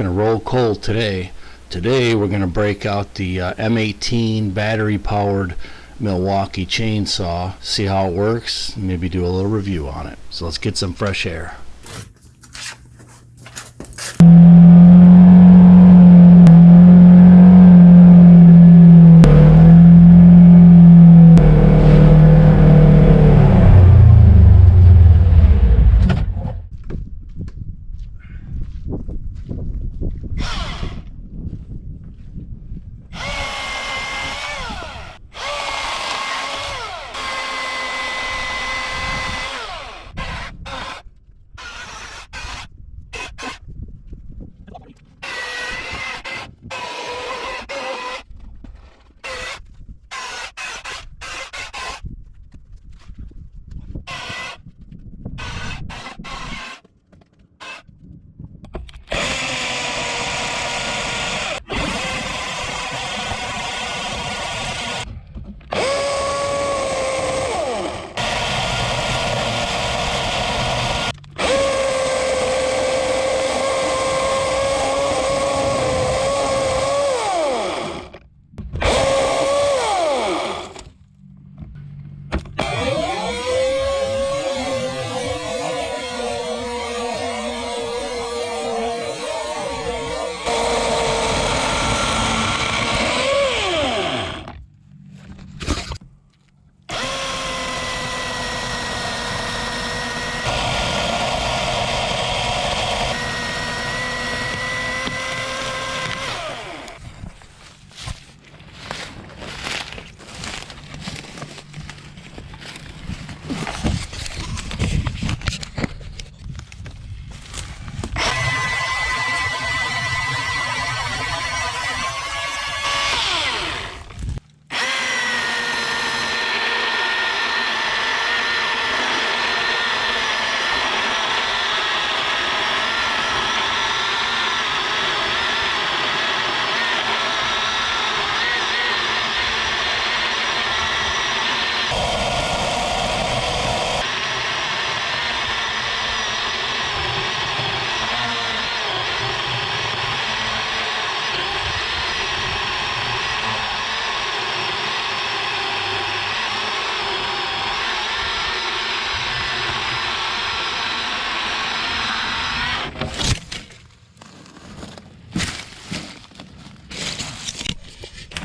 going to roll cold today. Today we're going to break out the M18 battery powered Milwaukee chainsaw, see how it works, maybe do a little review on it. So let's get some fresh air.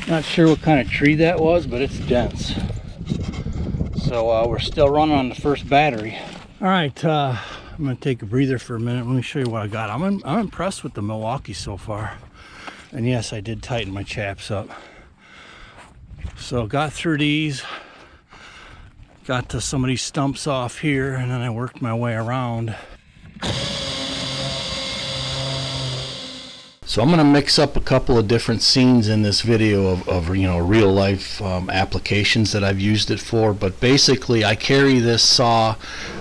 Not sure what kind of tree that was, but it's dense. So we're still running on the first battery. All right, I'm gonna take a breather for a minute. Let me show you what I got. I'm impressed with the Milwaukee so far. And yes, I did tighten my chaps up. So got through these, got to some of these stumps off here, and then I worked my way around. So I'm going to mix up a couple of different scenes in this video of real life applications that I've used it for. But basically I carry this saw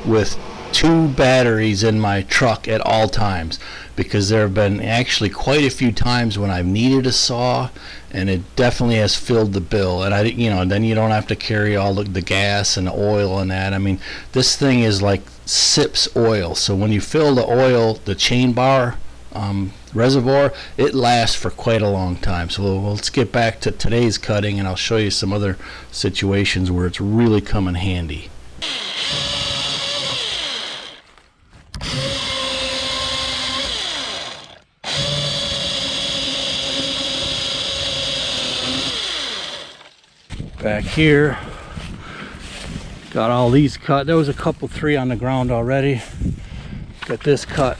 with 2 batteries in my truck at all times, because there have been actually quite a few times when I've needed a saw and it definitely has filled the bill, and then you don't have to carry all the gas and the oil and that. I mean, this thing is like sips oil, so when you fill the oil, the chain bar reservoir, it lasts for quite a long time. So let's get back to today's cutting, and I'll show you some other situations where it's really come in handy. Back here, got all these cut. There was a couple 3 on the ground already. Got this cut.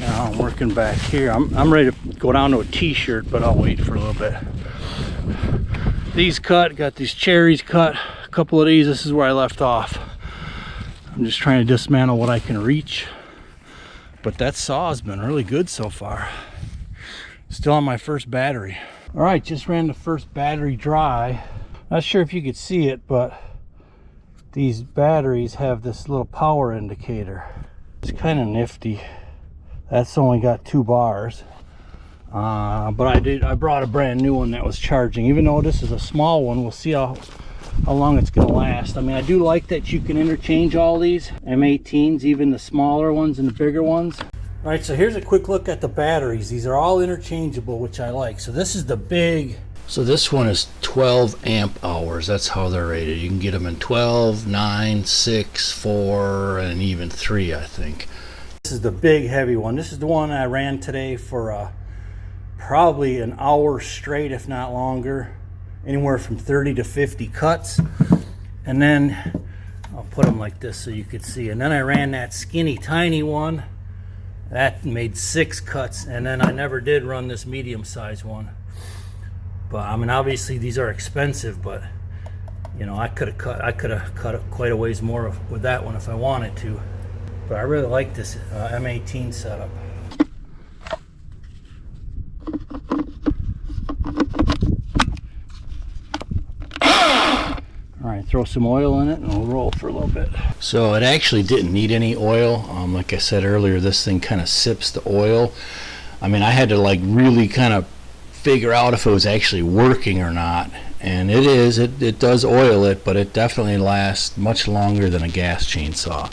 Now I'm working back here. I'm ready to go down to a t-shirt, but I'll wait for a little bit. These cut, got these cherries cut. A couple of these, this is where I left off. I'm just trying to dismantle what I can reach. But that saw has been really good so far. Still on my first battery. All right, just ran the first battery dry. Not sure if you could see it, but these batteries have this little power indicator. It's kind of nifty. That's only got 2 bars. But I brought a brand new one that was charging. Even though this is a small one, we'll see how long it's gonna last. I mean, I do like that you can interchange all these M18s, even the smaller ones and the bigger ones. All right, so here's a quick look at the batteries. These are all interchangeable, which I like. So this is the big. So this one is 12 amp hours. That's how they're rated. You can get them in 12, 9, 6, 4, and even 3, I think. This is the big heavy one. This is the one I ran today for probably an hour straight, if not longer. Anywhere from 30 to 50 cuts. And then I'll put them like this so you could see. And then I ran that skinny tiny one. That made 6 cuts. And then I never did run this medium size one. But I mean, obviously these are expensive, but you know, I could have cut quite a ways more with that one if I wanted to. But I really like this M18 setup. Alright, throw some oil in it and we'll roll for a little bit. So it actually didn't need any oil. Like I said earlier, this thing kind of sips the oil. I mean, I had to like really kind of figure out if it was actually working or not. And it is. It does oil it, but it definitely lasts much longer than a gas chainsaw.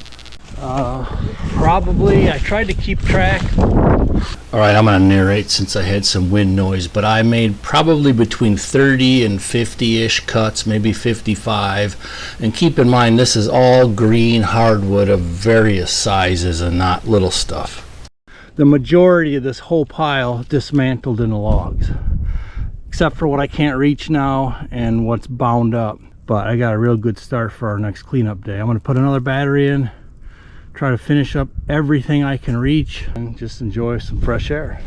Probably. I tried to keep track. Alright, I'm going to narrate since I had some wind noise, but I made probably between 30 and 50-ish cuts, maybe 55. And keep in mind, this is all green hardwood of various sizes and not little stuff. The majority of this whole pile dismantled into logs, except for what I can't reach now and what's bound up. But I got a real good start for our next cleanup day. I'm going to put another battery in, try to finish up everything I can reach, and just enjoy some fresh air.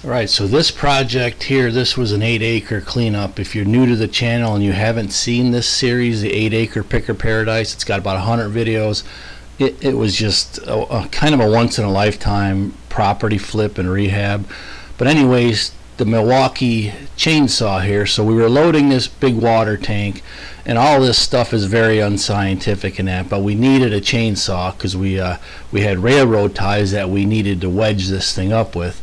Alright, so this project here, this was an 8-acre cleanup. If you're new to the channel and you haven't seen this series, the 8-acre Picker Paradise, it's got about 100 videos. It was just a kind of a once-in-a-lifetime property flip and rehab. But anyways, the Milwaukee chainsaw here, so we were loading this big water tank, and all this stuff is very unscientific in that, but we needed a chainsaw because we had railroad ties that we needed to wedge this thing up with.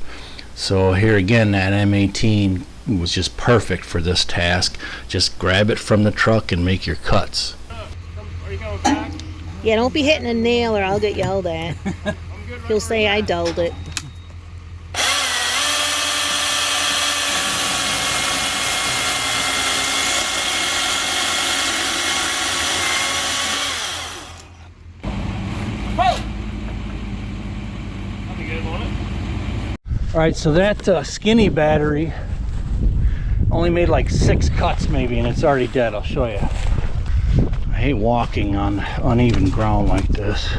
So here again, that M18 was just perfect for this task. Just grab it from the truck and make your cuts. Are you going back? Yeah, don't be hitting a nail or I'll get yelled at. He'll say I dulled it. Alright, so that skinny battery only made like 6 cuts maybe, and it's already dead. I'll show you. I hate walking on uneven ground like this,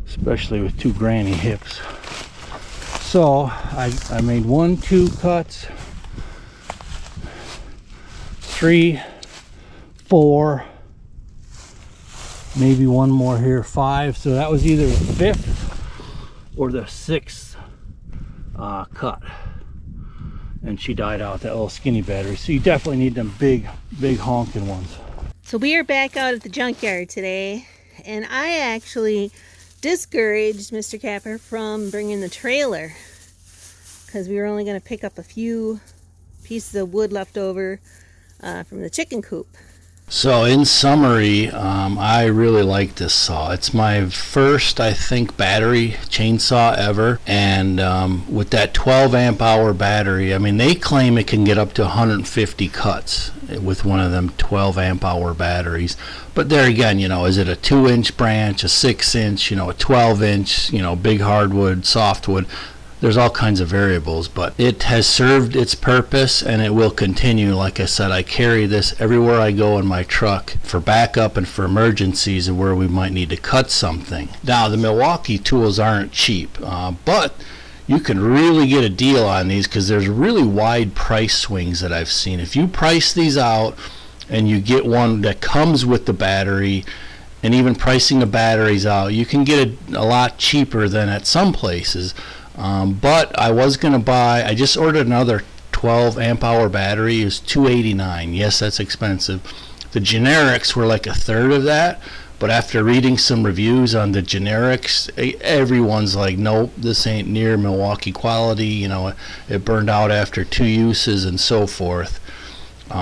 especially with 2 granny hips. So I made 1, 2 cuts, 3, 4, maybe one more here, 5. So that was either the 5th or the 6th cut, and she died out, that little skinny battery. So you definitely need them big honking ones. So we are back out at the junkyard today, and I actually discouraged Mr. Kapper from bringing the trailer because we were only going to pick up a few pieces of wood left over from the chicken coop. So in summary, I really like this saw. It's my first, I think, battery chainsaw ever, and with that 12 amp hour battery, I mean, they claim it can get up to 150 cuts with one of them 12 amp hour batteries. But there again, you know, is it a 2-inch branch, a 6-inch, you know, a 12-inch, you know, big hardwood, softwood? There's all kinds of variables, but it has served its purpose and it will continue. Like I said, I carry this everywhere I go in my truck for backup and for emergencies and where we might need to cut something. Now, the Milwaukee tools aren't cheap, but you can really get a deal on these because there's really wide price swings that I've seen. If you price these out and you get one that comes with the battery, and even pricing the batteries out, you can get it a lot cheaper than at some places. But I was going to buy, I just ordered another 12 amp hour battery. It was $289. Yes, that's expensive. The generics were like a third of that, but after reading some reviews on the generics, everyone's like, nope, this ain't near Milwaukee quality. You know, it burned out after 2 uses and so forth.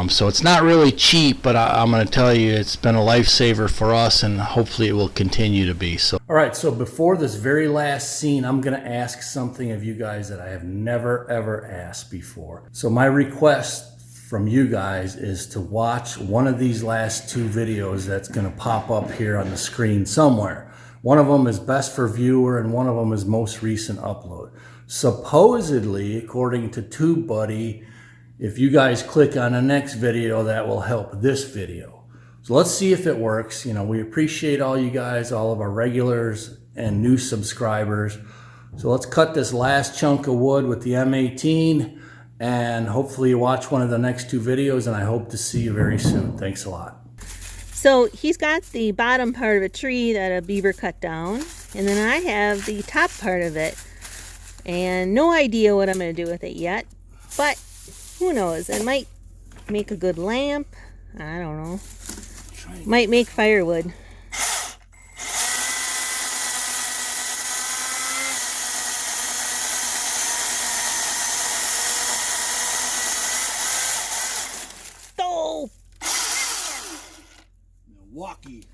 So it's not really cheap, but I'm going to tell you it's been a lifesaver for us, and hopefully it will continue to be. So, all right, so before this very last scene, I'm going to ask something of you guys that I have never ever asked before. So my request from you guys is to watch one of these last two videos that's going to pop up here on the screen somewhere. One of them is best for viewer and one of them is most recent upload. Supposedly, according to TubeBuddy, if you guys click on the next video, that will help this video. So let's see if it works. You know, we appreciate all you guys, all of our regulars and new subscribers. So let's cut this last chunk of wood with the M18, and hopefully you watch one of the next two videos, and I hope to see you very soon. Thanks a lot. So he's got the bottom part of a tree that a beaver cut down, and then I have the top part of it. And no idea what I'm going to do with it yet, but who knows? It might make a good lamp. I don't know. Might make firewood. Oh! Milwaukee.